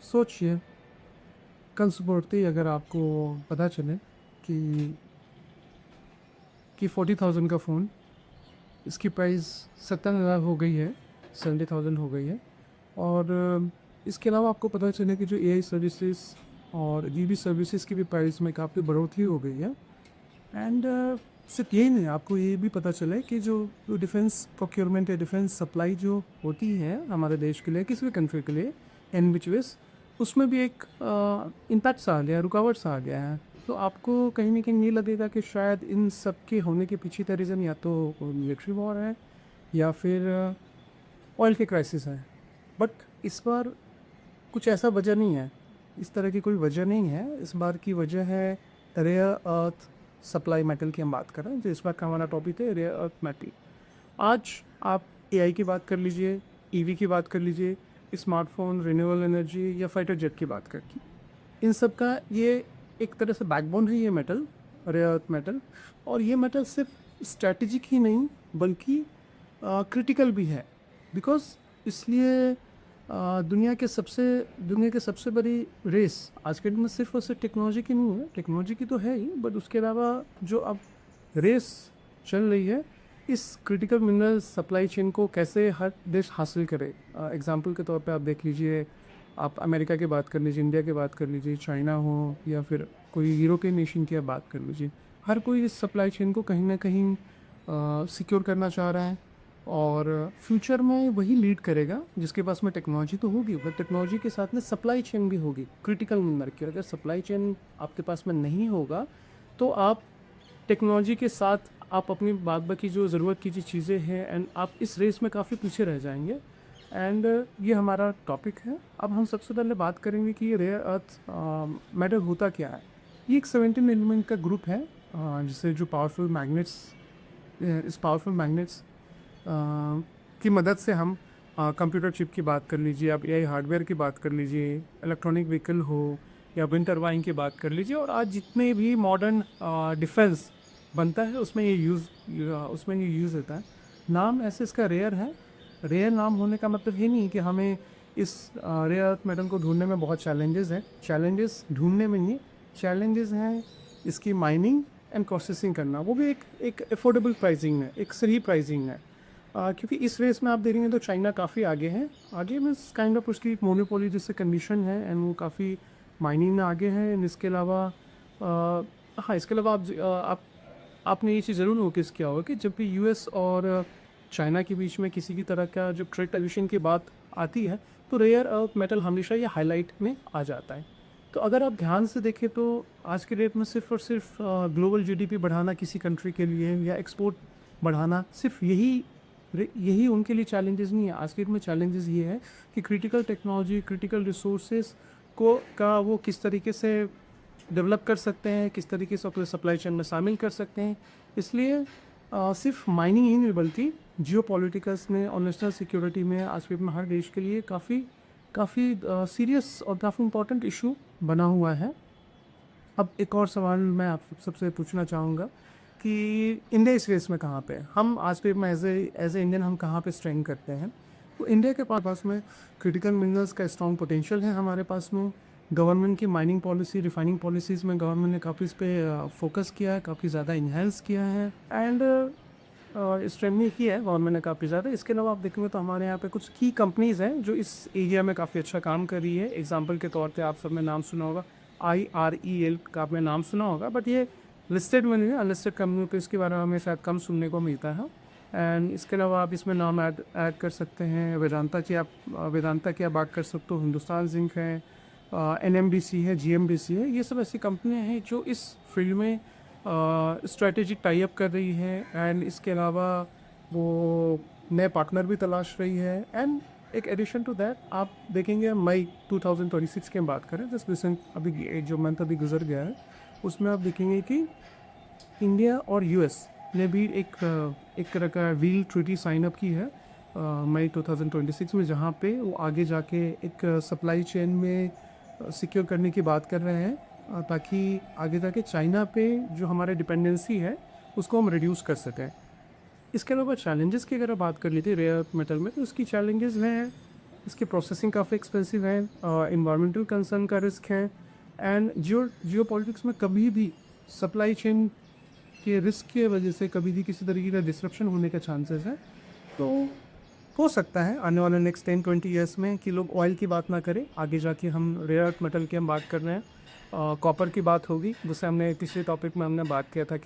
सोचिए, कल सुबह उठते ही अगर आपको पता चले कि 40,000 का फ़ोन, इसकी प्राइस 70,000 हो गई है, 70,000 हो गई है। और इसके अलावा आपको पता चले कि जो एआई सर्विसेज और ईवी सर्विसेज की भी प्राइस में काफ़ी बढ़ोतरी हो गई है। एंड सिर्फ यही नहीं, आपको ये भी पता चले कि जो डिफेंस प्रोक्योरमेंट या डिफेंस सप्लाई जो होती है हमारे देश के लिए, किसी भी कंट्री के लिए, इन विच वेज, उसमें भी एक इम्पैक्ट सा आ गया, रुकावट सा आ गया है। तो आपको कहीं ना कहीं ये लगेगा कि शायद इन सब के होने के पीछे का रीज़न या तो मिलिट्री वॉर है या फिर ऑयल की क्राइसिस है। बट इस बार कुछ ऐसा वजह नहीं है, इस तरह की कोई वजह नहीं है। इस बार की वजह है रेयर अर्थ सप्लाई मेटल की हम बात कर रहे हैं, जो इस बार का हमारा टॉपिक है रेयर अर्थ मेटल। आज आप एआई की बात कर लीजिए, ईवी की बात कर लीजिए, स्मार्टफोन, रिन्यूएबल एनर्जी या फाइटर जेट की बात कर, इन सब का ये एक तरह से बैकबोन है ये मेटल, रेयर अर्थ मेटल। और ये मेटल सिर्फ स्ट्रैटेजिक ही नहीं बल्कि क्रिटिकल भी है। बिकॉज इसलिए दुनिया के सबसे बड़ी रेस आज के दिन में सिर्फ और सिर्फ टेक्नोलॉजी की नहीं है, टेक्नोलॉजी की तो है ही, बट उसके अलावा जो अब रेस चल रही है, इस क्रिटिकल मिनरल सप्लाई चेन को कैसे हर देश हासिल करे। एग्जांपल के तौर पे आप देख लीजिए, आप अमेरिका की बात कर लीजिए, इंडिया की बात कर लीजिए, चाइना हो या फिर कोई यूरोपियन नेशन की आप बात कर लीजिए, हर कोई इस सप्लाई चेन को कहीं ना कहीं सिक्योर करना चाह रहा है। और फ्यूचर में वही लीड करेगा जिसके पास में टेक्नोलॉजी तो होगी, बट टेक्नोलॉजी के साथ में सप्लाई चेन भी होगी क्रिटिकल मिनरल की। अगर सप्लाई चेन आपके पास में नहीं होगा तो आप टेक्नोलॉजी के साथ आप अपनी बाद बाकी जो ज़रूरत की जो चीज़ें हैं, एंड आप इस रेस में काफ़ी पीछे रह जाएंगे। एंड ये हमारा टॉपिक है। अब हम सबसे पहले बात करेंगे कि ये रेयर अर्थ मेटल होता क्या है। ये एक 17 एलिमेंट का ग्रुप है, जिसे जो पावरफुल मैग्नेट्स, इस पावरफुल मैग्नेट्स की मदद से हम कंप्यूटर चिप की बात कर लीजिए, आप एआई हार्डवेयर की बात कर लीजिए, इलेक्ट्रॉनिक व्हीकल हो या विंड टरबाइन की बात कर लीजिए, और आज जितने भी मॉडर्न डिफेंस बनता है उसमें ये यूज़ होता है। नाम ऐसे इसका रेयर है। रेयर नाम होने का मतलब ये नहीं कि हमें इस रेयर अर्थ मेटल को ढूंढने में बहुत चैलेंजेस हैं। चैलेंजेस ढूंढने में नहीं, चैलेंजेस हैं इसकी माइनिंग एंड प्रोसेसिंग करना, वो भी एक अफोर्डेबल प्राइसिंग में, एक सही प्राइसिंग है। क्योंकि इस रेस में आप देखेंगे तो चाइना काफ़ी आगे है। आगे मीन्स काइंड ऑफ उसकी एक मोनोपोली जैसे कंडीशन है, एंड वो काफ़ी माइनिंग में आगे है। एंड इसके अलावा हाँ, इसके अलावा आपने ये चीज़ ज़रूर नोटिस किया होगा कि जब भी यूएस और चाइना के बीच में किसी भी तरह का जो ट्रेड टेंशन की बात आती है, तो रेयर अर्थ मेटल हमेशा ये हाईलाइट में आ जाता है। तो अगर आप ध्यान से देखें तो आज के डेट में सिर्फ और सिर्फ ग्लोबल जीडीपी बढ़ाना किसी कंट्री के लिए या एक्सपोर्ट बढ़ाना, सिर्फ यही उनके लिए चैलेंजेस नहीं है। आज के डेट में चैलेंजेस ये है कि क्रिटिकल टेक्नोलॉजी, क्रिटिकल रिसोर्सेज का वो किस तरीके से डेवलप कर सकते हैं, किस तरीके से अपने सप्लाई चेन में शामिल कर सकते हैं। इसलिए सिर्फ माइनिंग ही नहीं बल्कि जियो पॉलिटिकल्स में और नेशनल सिक्योरिटी में आज के डेट में हर देश के लिए काफ़ी काफ़ी सीरियस और काफ़ी इम्पोर्टेंट इशू बना हुआ है। अब एक और सवाल मैं आप सबसे पूछना चाहूँगा कि इंडिया इस रेस में कहाँ पे है? हम आज के में एज ए इंडियन हम कहाँ पे स्ट्रेंग करते हैं? तो इंडिया के पास में क्रिटिकल मिनरल्स का स्ट्रॉन्ग पोटेंशियल है हमारे पास में। गवर्नमेंट की माइनिंग पॉलिसी, रिफाइनिंग पॉलिसीज़ में गवर्नमेंट ने काफ़ी इस पर फोकस किया है, काफ़ी ज़्यादा इन्हेंस किया है, एंड स्ट्रेंथनिंग की है गवर्नमेंट ने काफ़ी ज़्यादा। इसके अलावा आप देखेंगे तो हमारे यहाँ पे कुछ की कंपनीज़ हैं जो इस एरिया में काफ़ी अच्छा काम कर रही है। एग्जांपल के तौर पे आप सब ने नाम सुना होगा, IREL का आपने नाम सुना होगा, बट ये लिस्टेड में नहीं है, अनलिस्टेड कंपनी पे इसके बारे में हमें शायद कम सुनने को मिलता है। एंड इसके अलावा आप इसमें नाम ऐड कर सकते हैं, वेदांता की आप बात कर सकते हो, हिंदुस्तान जिंक है, NMDC है, GMDC है। ये सब ऐसी कंपनियां हैं जो इस फील्ड में स्ट्रेटेजिक टाई अप कर रही है, एंड इसके अलावा वो नए पार्टनर भी तलाश रही है। एंड एक एडिशन टू दैट आप देखेंगे, मई 2026 की हम बात करें, जस्ट रिसेंट अभी जो मंथ अभी गुजर गया है, उसमें आप देखेंगे कि इंडिया और यूएस ने भी एक तरह का व्हील ट्रीटी साइन अप की है मई 2026 में, जहाँ पे वो आगे जाके एक सप्लाई चेन में सिक्योर करने की बात कर रहे हैं, ताकि आगे जाके चाइना पे जो हमारे डिपेंडेंसी है उसको हम रिड्यूस कर सकें। इसके अलावा चैलेंजेस की अगर बात कर ली थी रेयर अर्थ मेटल में, तो उसकी चैलेंजेस हैं इसकी प्रोसेसिंग काफ़ी एक्सपेंसिव है, इन्वायरमेंटल कंसर्न का रिस्क है, एंड जियो पॉलिटिक्स में कभी भी सप्लाई चेन के रिस्क की वजह से कभी भी किसी तरीके का डिसरप्शन होने के चांसेस है। तो हो सकता है आने वाले नेक्स्ट 10-20 ईयर्स में कि लोग ऑयल की बात ना करें, आगे जाके हम रेयर अर्थ मेटल की हम बात कर रहे हैं, कॉपर की बात होगी, जिससे हमने पिछले टॉपिक में हमने बात किया था कि